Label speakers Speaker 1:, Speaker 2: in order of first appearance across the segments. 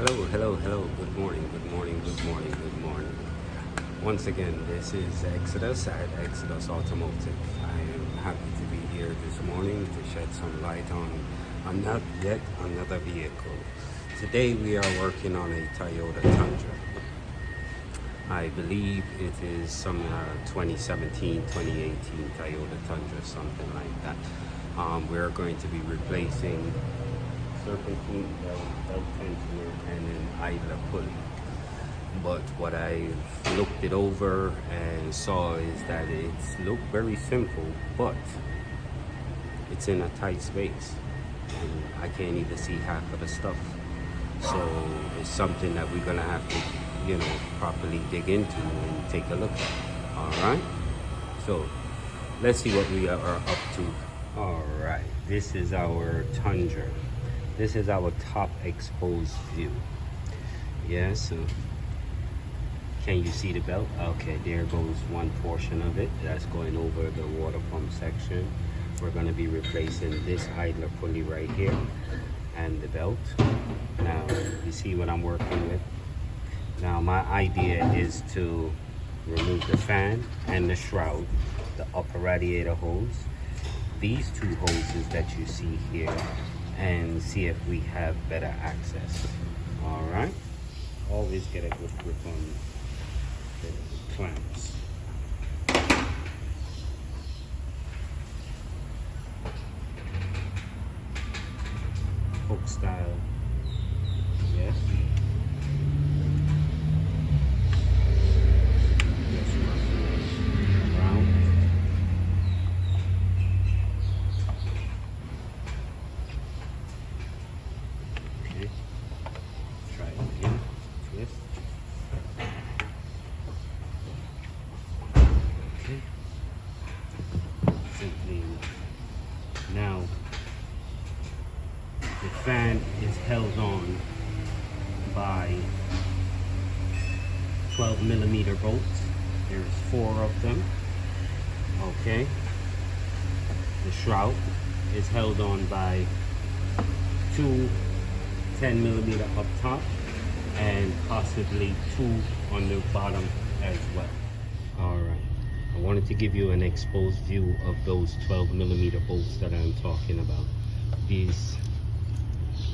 Speaker 1: Hello, hello, hello. Good morning, good morning, good morning, good morning. Once again, this is Exodus at Exodus Automotive. I am happy to be here this morning to shed some light on yet another vehicle. Today we are working on a Toyota Tundra. I believe it is some 2017, 2018 Toyota Tundra, something like that. We're going to be replacing serpentine belt tensioner and an idler pulley. But what I looked it over and saw is that it's looked very simple, but it's in a tight space and I can't even see half of the stuff. So it's something that we're gonna have to, properly dig into and take a look at. All right. So let's see what we are up to. All right. This is our Tundra. This is our top exposed view. Yes. Can you see the belt? Okay, there goes one portion of it. That's going over the water pump section. We're going to be replacing this idler pulley right here and the belt. Now, you see what I'm working with? Now, my idea is to remove the fan and the shroud, the upper radiator hose, these two hoses that you see here, and see if we have better access. All right. Always get a good grip on the clamps. Hook style. Yes. Just roughing it around. Okay. Try it again. Twist. Okay. Simply enough. Now, the fan is held on by 12mm bolts. There's 4 of them. Okay. The shroud is held on by 2 10mm up top and possibly 2 on the bottom as well. All right. I wanted to give you an exposed view of those 12mm bolts that I'm talking about. These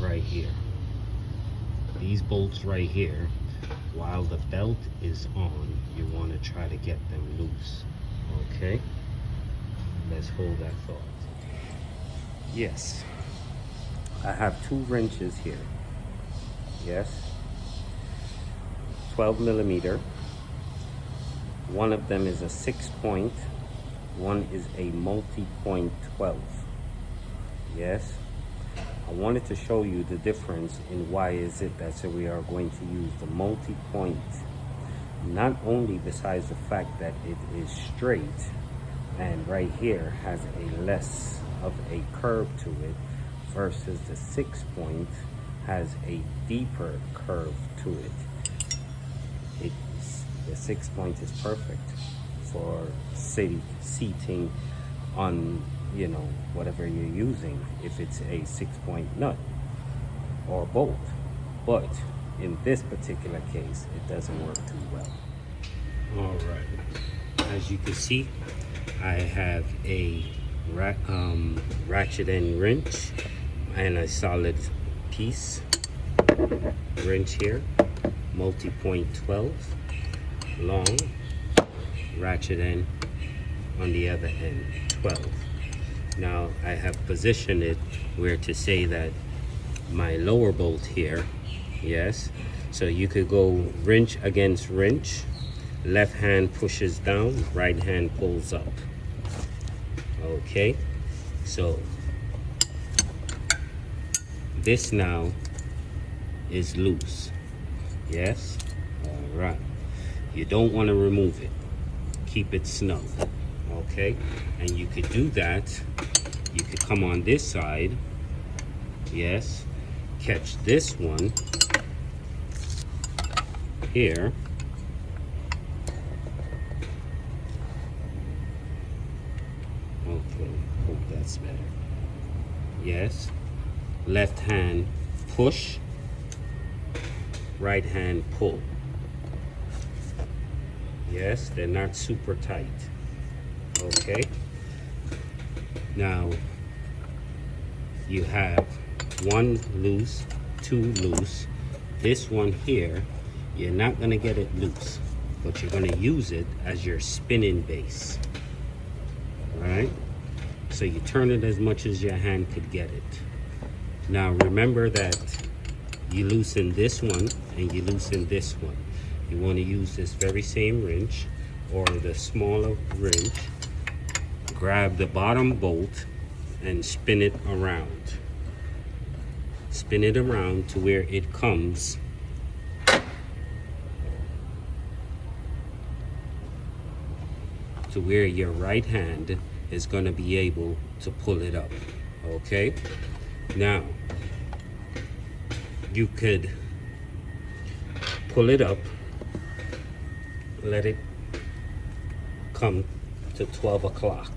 Speaker 1: right here. These bolts right here, while the belt is on, you want to try to get them loose. Okay? Let's hold that thought. Yes. I have 2 wrenches here. Yes. 12mm. One of them is a 6-point. One is a multi-point 12. Yes. I wanted to show you the difference in why is it that we are going to use the multi-point. Not only besides the fact that it is straight and right here has a less of a curve to it versus the 6-point has a deeper curve to it. The 6-point is perfect for seating on whatever you're using, if it's a 6-point nut or bolt. But in this particular case, it doesn't work too well. All right. As you can see, I have a ratchet end wrench and a solid piece wrench here, multi-point 12, long, ratchet end on the other end, 12. Now I have positioned it where to say that my lower bolt here, yes, so you could go wrench against wrench, left hand pushes down, right hand pulls up. Okay, so this now is loose. Yes. All right. You don't want to remove it. Keep it snug. Okay, and you could do that. You could come on this side. Yes. Catch this one here. Okay, hope that's better. Yes. Left hand push right hand pull. Yes, they're not super tight. Okay. Now you have one loose, two loose. This one here, you're not gonna get it loose, but you're gonna use it as your spinning base. All right? So you turn it as much as your hand could get it. Now remember that you loosen this one and you loosen this one. You want to use this very same wrench or the smaller wrench. Grab the bottom bolt and spin it around. Spin it around to where it comes to where your right hand is going to be able to pull it up. Okay? Now, you could pull it up, let it come to 12 o'clock.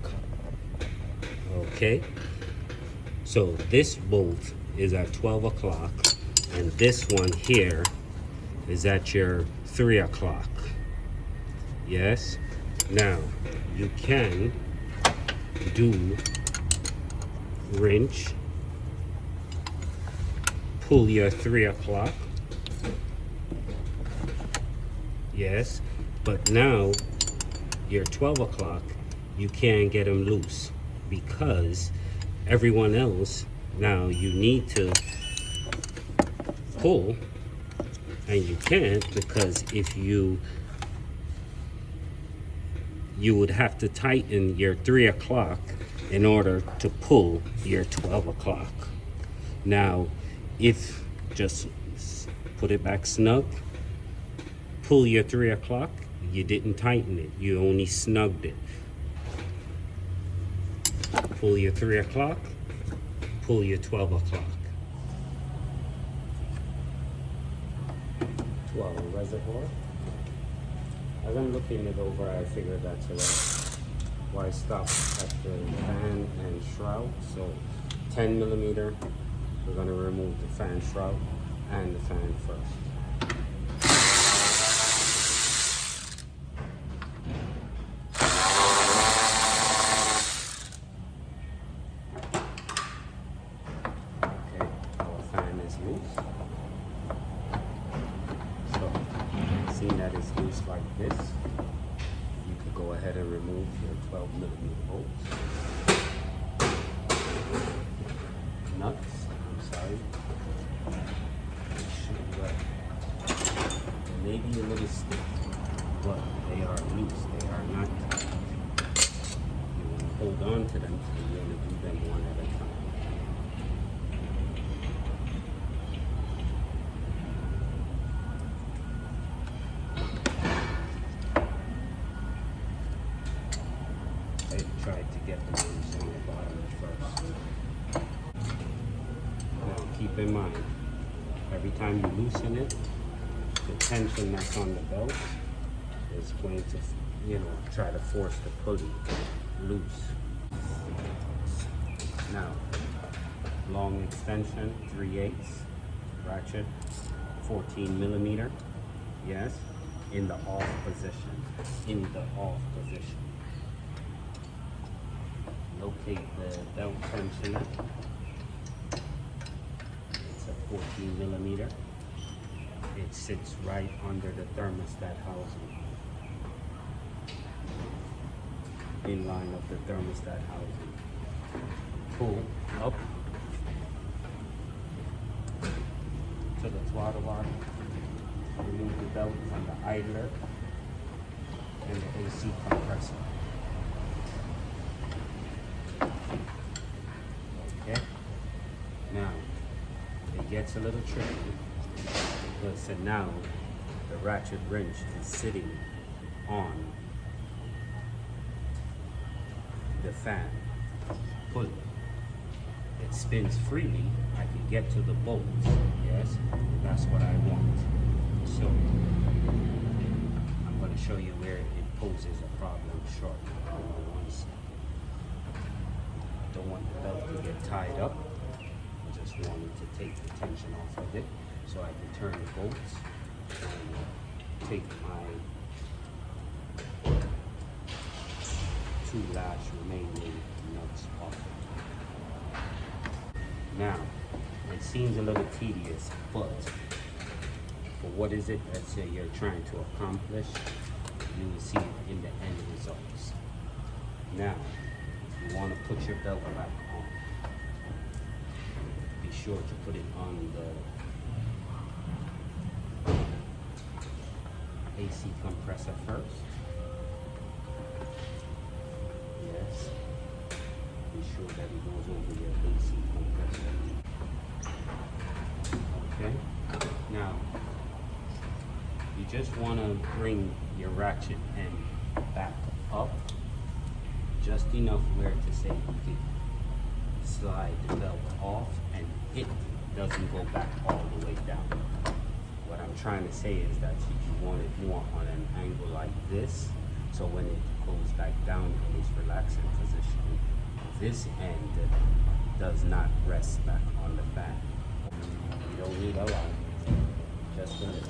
Speaker 1: Okay? So this bolt is at 12 o'clock, and this one here is at your 3 o'clock. Yes? Now, you can do wrench, pull your 3 o'clock. Yes, but now your 12 o'clock, you can't get them loose because everyone else, now you need to pull and you can't, because if you would have to tighten your 3 o'clock in order to pull your 12 o'clock. Now, if just put it back snug, pull your 3 o'clock, you didn't tighten it, you only snugged it. Pull your 3 o'clock, pull your 12 o'clock. 12 reservoir. As I'm looking it over, I figured that's right. Why stop at the fan and shroud? So 10 millimeter, we're going to remove the fan shroud and the fan first. Okay, our fan is loose. So, seeing that it's loose like this, you could go ahead and remove your 12 millimeter bolts. Nuts, I'm sorry. They may be a little stiff, but they are loose. They are not tight. You want to hold on to them, so you want to do them one at a time. I tried to get the ones on the bottom first. Now keep in mind, every time you loosen it, the tension that's on the belt is going to, try to force the pulley loose. Now, long extension, 3/8 ratchet, 14 millimeter. Yes, in the off position. In the off position. Locate the belt tensioner. It's a 14 millimeter. It sits right under the thermostat housing. In line of the thermostat housing. Pull up to the throttle body. Remove the belt from the idler and the AC compressor. Okay. Now, it gets a little tricky. So now the ratchet wrench is sitting on the fan pulley. It spins freely. I can get to the bolts. Yes, that's what I want. So I'm going to show you where it poses a problem shortly. Don't want the belt to get tied up. I just wanted to take the tension off of it so I can turn the bolts take my two last remaining nuts off. Now, it seems a little tedious, but for what is it that you're trying to accomplish, you will see it in the end results. Now, you want to put your belt back on. Be sure to put it on the AC compressor first. Yes. Be sure that it goes over your AC compressor. Okay. Now, you just want to bring your ratchet end back up just enough where to say you can slide the belt off and it doesn't go back all the way down. What I'm trying to say is that you want it more on an angle like this, so when it goes back down in its relaxing position, this end does not rest back on the fan. You don't need a lot, just a little.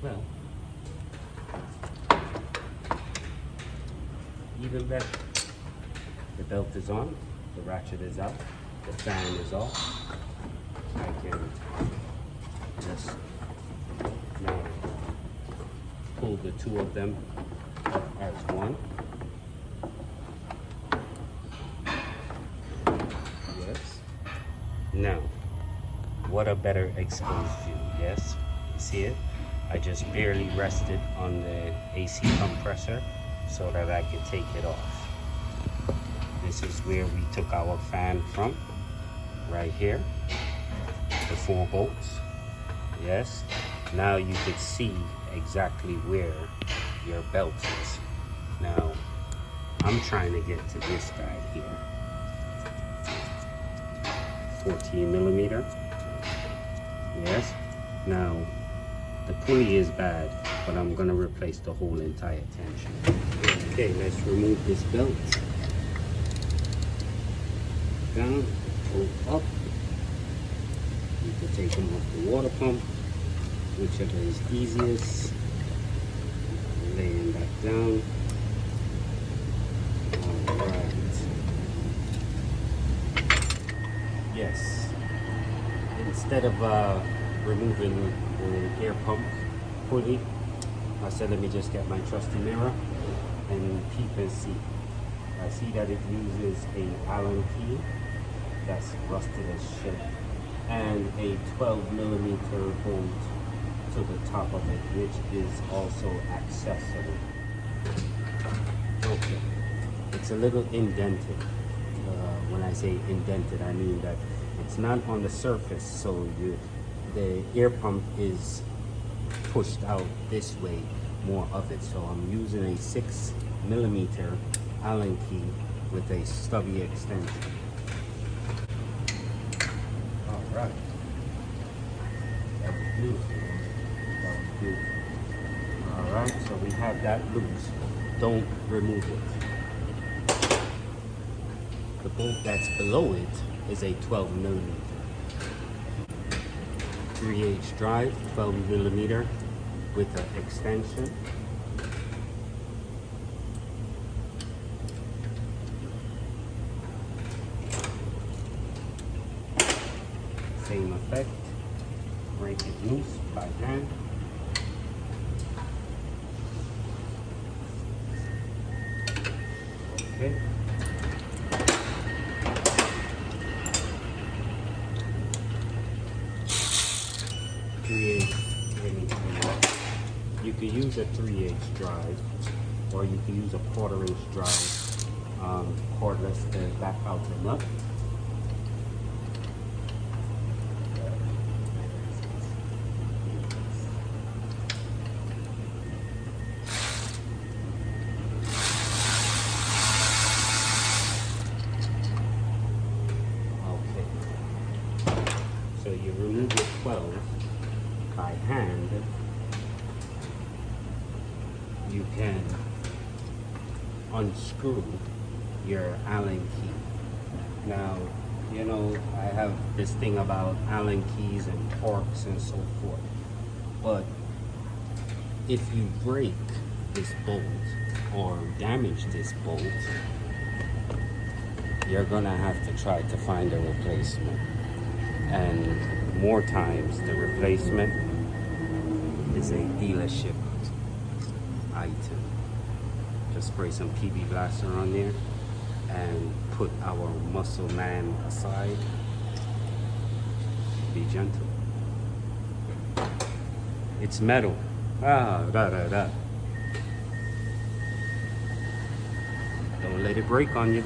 Speaker 1: Well, even better. The belt is on, the ratchet is out, the fan is off. I can just now pull the two of them up as one. Yes. Now, what a better exposed view, yes? You see it? I just barely rested on the AC compressor so that I could take it off. This is where we took our fan from, right here, the 4 bolts. Yes, now you could see exactly where your belt is. Now, I'm trying to get to this guy here, 14 millimeter. Yes, now the pulley is bad, but I'm gonna replace the whole entire tension. Okay, let's remove this belt. Down, pull up. You can take them off the water pump, whichever is easiest. Lay them back down. Alright. Yes. Instead of removing the air pump pulley, I said let me just get my trusty mirror and peep and see. I see that it uses a Allen key that's rusted as shit and a 12 millimeter bolt to the top of it, which is also accessible. Okay, it's a little indented. When I say indented, I mean that it's not on the surface, so the air pump is pushed out this way, more of it. So I'm using a 6 millimeter Allen key with a stubby extension. All right, that was beautiful. That was beautiful. All right, so we have that loose. Don't remove it. The bolt that's below it is a 12 millimeter. 3/8 drive, 12 millimeter with an extension. Same effect. Break it loose by hand. Okay. You could use a 3/8 drive, or you could use a 1/4 inch drive, cordless to back out the nut. Okay. So you remove your 12 by hand. you can unscrew your Allen key. Now, you know, I have this thing about Allen keys and torques and so forth. But if you break this bolt or damage this bolt, you're gonna have to try to find a replacement. And more times, the replacement is a dealership item. Just spray some PB Blaster on there and put our muscle man aside. Be gentle. It's metal. Don't let it break on you.